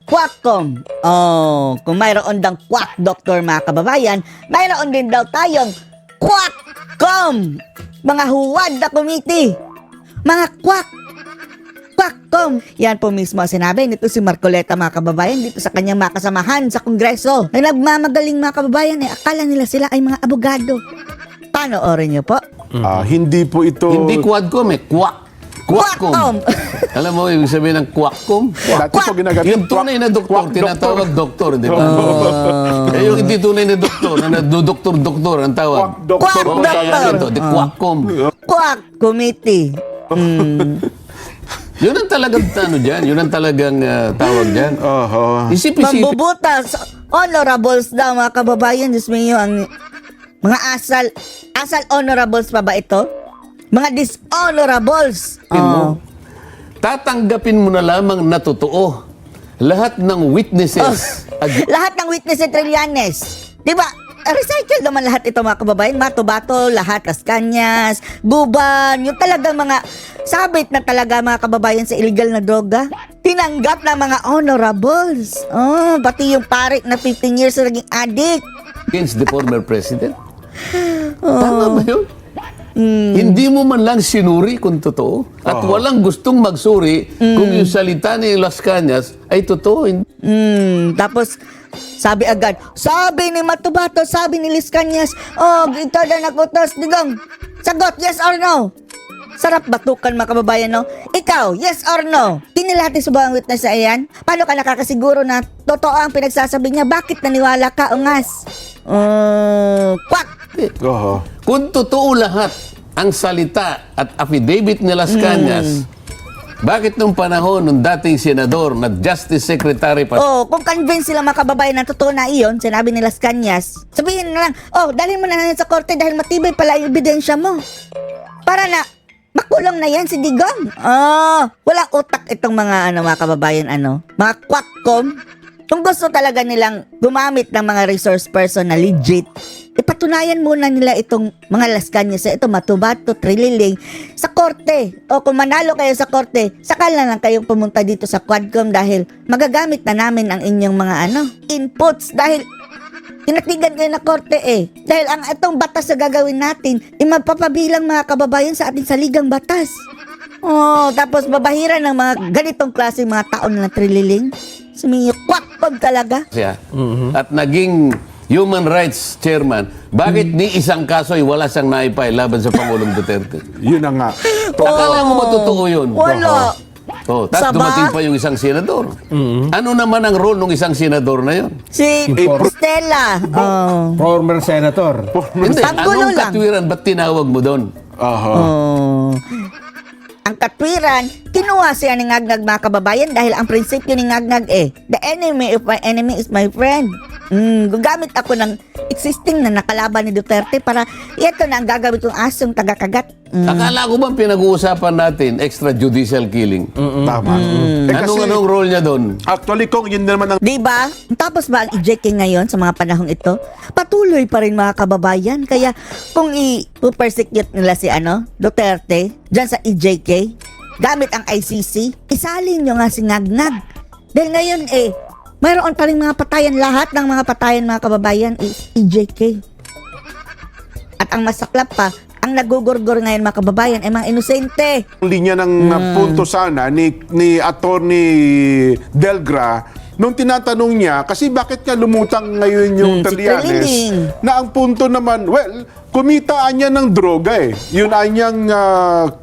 Quackcom. Oh, kung mayroon dang quack doctor mga kababayan, mayroon din daw tayong Quackcom. Mga huwad na committee. Mga Quackcom. Yan po mismo ang sinabi nito si Marcoleta mga kababayan dito sa kanyang mga kasamahan sa Kongreso. Ay nagmamagaling mga kababayan, akala nila sila ay mga abogado. Panoorin niyo po. Hindi po ito... Hindi Quadcom eh, Quackcom. Alam mo, ibig sabihin ng Quackcom? Dati po ginagamit. Yung tunay na doktor, tinatawag doktor, di ba? Eh, yung hindi tunay na doktor, na nadudoktor-doktor ang tawag. Doktor Quack po doctor. tayo. Ito, the Quackcom. Quack committee. Yun ang talagang ano dyan, yun ang talagang tawag dyan. Isip-isip. Mambubutas, honorables daw mga kababayan. Diyos mo ang mga asal honorables pa ba ito? Mga dishonorables. Mo, tatanggapin mo na lamang na totoo lahat ng witnesses. Lahat ng witnesses Trillanes. Di ba? Recycle naman lahat ito mga kababayan. Matubato, lahat, Las Cañas, Guban, yung talagang mga sabit na talaga mga kababayan sa illegal na droga. Tinanggap na mga honorables. Oh, pati yung pare na 15 years na naging addict. Against the former president. Tama ba yun? Hindi mo man lang sinuri kung totoo at walang gustong magsuri kung yung salita ni Las Cañas ay totoo. Tapos sabi agad, sabi ni Matubato, sabi ni Las Cañas, oh, ito na nakutos, digong. Sagot, yes or no? Sarap batukan mga kababayan, no? Ikaw, yes or no? Tinilati sa bawang witness na iyan? Paano ka nakakasiguro na totoo ang pinagsasabi niya? Bakit naniwala ka, ungas? Quack! Kung totoo lahat ang salita at affidavit ni Las Cañas, bakit nung panahon ng dating senador na Justice Secretary pa Kung convince sila mga kababayan na totoo na iyon, sinabi ni Las Cañas, sabihin na lang, dalhin mo na yan sa korte dahil matibay pala yung ebidensya mo. Para na, makulong na yan si Digong. Walang utak itong mga, mga kababayan, mga Quackcom. Kung gusto talaga nilang gumamit ng mga resource person na legit, ipatunayan muna nila itong mga Las Cañas, ito Matubato, Trililing, sa korte. O kung manalo kayo sa korte, saka na lang kayong pumunta dito sa Quadcom dahil magagamit na namin ang inyong mga inputs dahil tinatigan kayo na korte Dahil ang itong batas na gagawin natin, magpapabilang mga kababayan sa ating saligang batas. Tapos babahiran ng mga ganitong klase mga taon na Trililing. Sumiyo, Quackcom talaga. siya at naging Human Rights Chairman, bakit ni isang kaso ay wala siyang naipay laban sa Pangulong Duterte? Yun na nga. Akala mo matotoo yun? Wala. Tapos Saba? dumating pa yung isang senador. Ano naman ang role ng isang senador na yun? Si Stella. Former senator. Hindi, Panggulo anong lang. katwiran? Ba't tinawag mo doon? Ang katwiran, kinuha siya ni Ngagnag mga kababayan dahil ang prinsipyo ni Ngagnag the enemy of my enemy is my friend. Gugamit ako ng existing na nakalaban ni Duterte para ito na ang gagawin kong asong tagakagat. Akala ko bang pinag-uusapan natin extrajudicial killing? Tama. Anong role niya doon? Actually, kung yun naman ang... Diba? Tapos ba ang EJK ngayon sa mga panahong ito? Patuloy pa rin mga kababayan. Kaya kung i-persecute nila si Duterte dyan sa EJK, gamit ang ICC, isalin nyo nga si Ngagnag. Dahil ngayon mayroon pa rin mga patayan. Lahat ng mga patayan mga kababayan is EJK. At ang masaklap pa, ang nagugurgur ngayon mga kababayan ay mga inosente. linya ng punto sana ni Attorney Delgra nung tinatanong niya, kasi bakit nga lumutang ngayon yung Si Trillanes, Trililing. na ang punto naman, kumitaan niya ng droga Yun ay niyang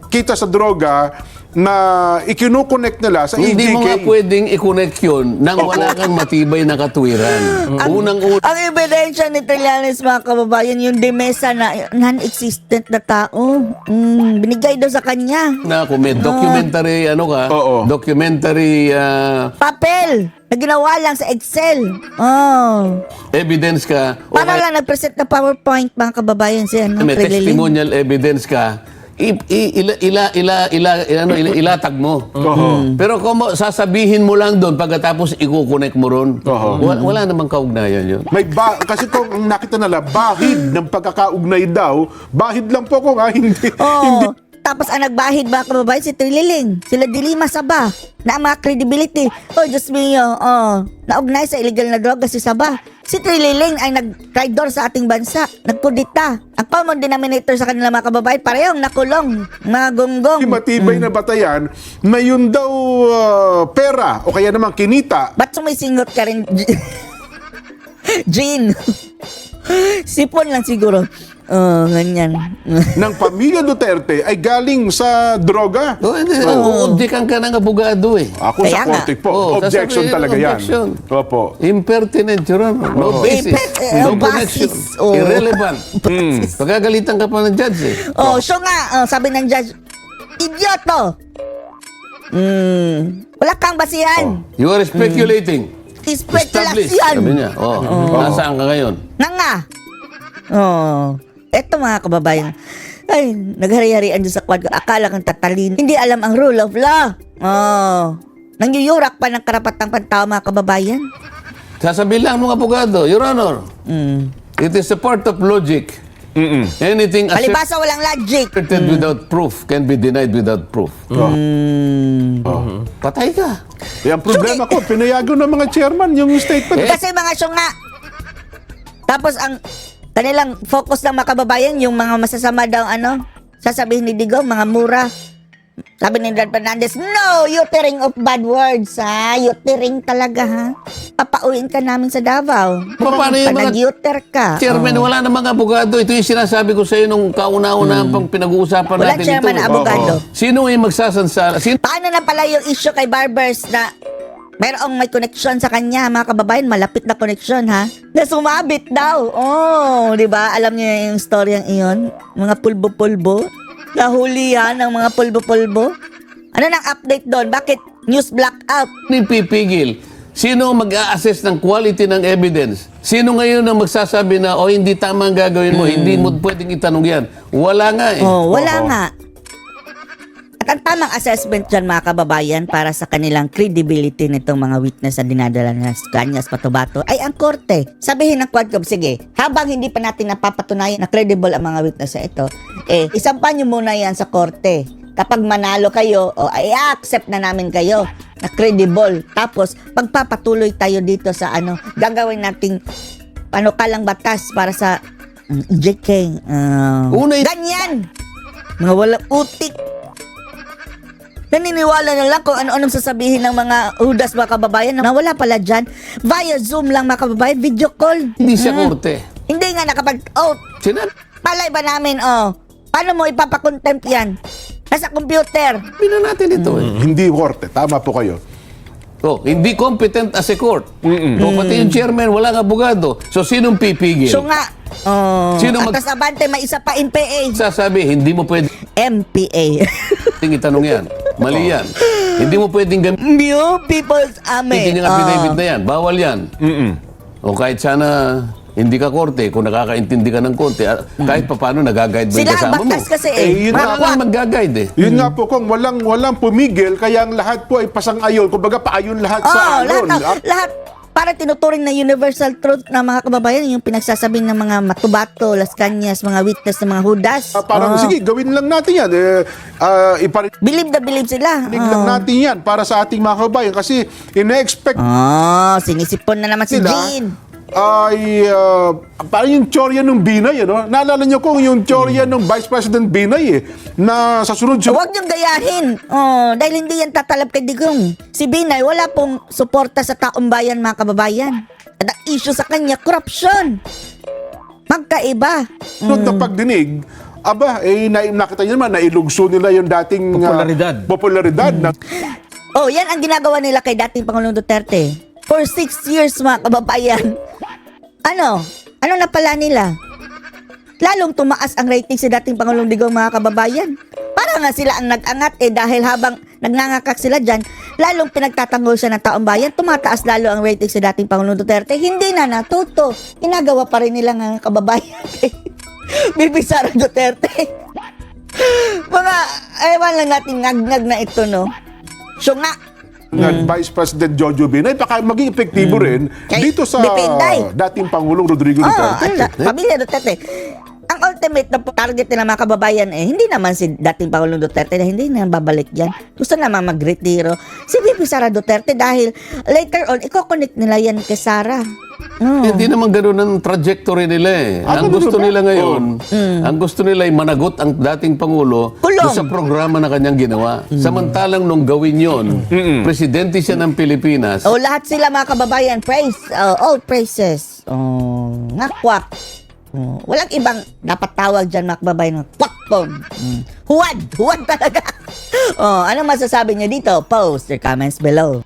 kita sa droga na ikinukonect nila sa Hindi mo nga EJK. pwedeng i-connect yun nang wala kang matibay na katwiran. Unang-una, Ang ebidensya ni Trillanes mga kababayan, yung demesa na non-existent na tao. Binigay daw sa kanya. kung may documentary, documentary Papel na ginawa lang sa Excel. evidence ka, o Para lang nag-present na PowerPoint mga kababayan siya. may testimonial evidence ka, ilatag mo. Pero kung sasabihin mo lang doon pagkatapos ikukonek mo ron, wala namang kaugnayan yun. Kasi kung ang nakita nila, bahid ng pagkakaugnay daw, bahid lang po kung hindi. Tapos ang nagbahid mga kababayan, si Trililing. Sila Dilima Saba. Na ang mga credibility. Oh, Diyos mio. Oh, naugnay sa illegal na droga si Saba. Si Trililing ay nag-traidor sa ating bansa. Nagkudita. Ang common denominator sa kanila mga kababayan, parehong nakulong. Mga gonggong. Matibay na batayan na yun daw pera o kaya naman kinita Ba't sumisingot ka rin, Jean? Sipon lang siguro. Oh, ganyan. ng pamilya Duterte ay galing sa droga. Uobjekan ka ng abogado eh. Ako Kaya sa korte po. Oo, Objection sasabihin, talaga yan. objection. Opo. Impertinent, Your Honor. No basis. No connection. basis. Oh. Irrelevant. Pagkagalitan ka pa ng judge eh. Oh, so nga, sabi ng judge, idioto. Wala kang basihan. You are speculating. Especulasyon. Sabi niya. Nasaan ka ngayon? Nga. Oh. Eto mga kababayan. Ay, naghari-harian dyan sa quad. Akala kang tatalin. Hindi alam ang rule of law. Oh. Nangyuyurak pa ng karapatang pantao mga kababayan. Sasabihin lang mga abogado, Your Honor, it is a part of logic. Anything Palibasa walang logic. asserted without proof can be denied without proof. Patay ka. Ang problema ko, pinayago ng mga chairman yung statement. Kasi mga syunga. Tapos ang kanilang focus ng mga kababayan, yung mga masasama daw sasabihin ni Digong, mga mura. Sabi ni Dad Fernandez, no, uttering of bad words, ha? Uttering talaga, ha? Papauwiin ka namin sa Davao. Paano yung mga Nag-utter ka. chairman? Wala na mga abogado. Ito yung sinasabi ko sa iyo nung kauna-una pang pinag-uusapan Wala natin chairman na ito. abogado. Sino yung magsasansala? Paano na pala yung issue kay Barbers na merong may connection sa kanya, mga kababayan, malapit na connection, ha? Na sumabit daw. Oh, di ba? Alam niyo yung storyang iyon? Mga pulbo-pulbo. Nahulihan ng mga pulbo-pulbo. Ano nang update doon? Bakit news blackout? Ni pipigil. Sino ang mag-a-assess ng quality ng evidence? Sino ngayon ang magsasabi na, hindi tama ang gagawin mo, hindi mo pwedeng itanong yan? Wala nga eh. Oh, wala nga. At ang tamang assessment dyan, mga kababayan, para sa kanilang credibility nitong mga witness na dinadala na Kanyas Patubato ay ang korte. Sabihin ng Quadcom, sige, habang hindi pa natin napapatunayan na credible ang mga witness na ito, isampan nyo muna yan sa korte. Kapag manalo kayo, i-accept na namin kayo na credible. Tapos, pagpapatuloy tayo dito sa gagawin nating panukalang batas para sa JK. Ganyan! Mga walang utik. Naniniwala na lang kung ano-anong sasabihin ng mga hudas mga kababayan na wala pala dyan. Via Zoom lang mga kababayan, video call. Hindi siya korte. Hindi nga Sinabi palay ba namin, paano mo ipapakontempt yan? Nasa computer. na natin ito eh. Hindi korte. Tama po kayo. Hindi competent as a court. Pati yung chairman, walang abogado. So, sinong pipigil? So nga, Sino atas abante, may isa pa NPA. Sasabi, hindi mo pwedeng MPA. itanong yan. Mali yan. Hindi mo pwedeng gamitin New People's Army. yung affidavit na yan. Bawal yan. O kahit sana hindi ka korte, kung nakakaintindi ka ng konti, kahit pa paano nag-guide mo yung Sila ang kasama mo. batas kasi yun Wala Makwak. nang mag-guide eh. Yun nga po, kung walang pumigil, kaya ang lahat po ay pasang-ayon. Kumbaga, paayon lahat sa Lahat para tinuturing na universal truth na mga kababayan yung pinagsasabing ng mga Matubato, Las Cañas, mga witness ng mga hudas. Parang, sige, gawin lang natin yan. Iparinig Believe na believe sila. lang natin yan para sa ating mga kababayan. Kasi, ina-expect Sinisipon na naman si sila Jean. ay parang yung tsorya ng Binay, Naalala niyo kung yung tsorya ng Vice President Binay, na sa sunod Huwag niyong gayahin. Dahil hindi yan tatalab kay Digong. Si Binay, wala pong suporta sa taong bayan, mga kababayan. At ang issue sa kanya, corruption. Magkaiba. sunod na pagdinig, nakita niyo naman, nailugso nila yung dating popularidad na Yan ang ginagawa nila kay dating Pangulong Duterte. For 6 years, mga kababayan. Ano na pala nila? Lalong tumaas ang rating sa dating Pangulong Digong, mga kababayan. Para nga sila ang nag-angat dahil habang nagnangakak sila dyan, lalong pinagtatanggol siya ng taong bayan, tumataas lalo ang rating sa dating Pangulong Duterte. Hindi na natuto. Ginagawa pa rin nila nga kababayan kay Bibi Sara Duterte. Mga, ewan lang natin, ngag-ngag na ito, no? So nga, Vice President Jojo Binay, baka maging epektibo rin Kay dito sa Dipinday. dating Pangulong Rodrigo Duterte. at sa pamilya Duterte. Ang ultimate na target nila mga kababayan hindi naman si dating Pangulong Duterte na hindi na babalik yan. Gusto naman mag-retiro si VP Sara Duterte dahil later on, i-connect nila yan kay Sara. Hindi naman ganoon ang trajectory nila eh. Ang ganun gusto ba? nila ngayon, ang gusto nila ay managot ang dating Pangulo Kulong. doon sa programa na kanyang ginawa. Samantalang nung gawin yon, presidente siya ng Pilipinas, Oh, lahat sila mga kababayan, praise, all praises. Oh, ngakwak. Oh, walang ibang dapat tawag dyan mga kababayan, kwakpon. Huwad talaga. Oh, ano masasabi niyo dito? Post your comments below.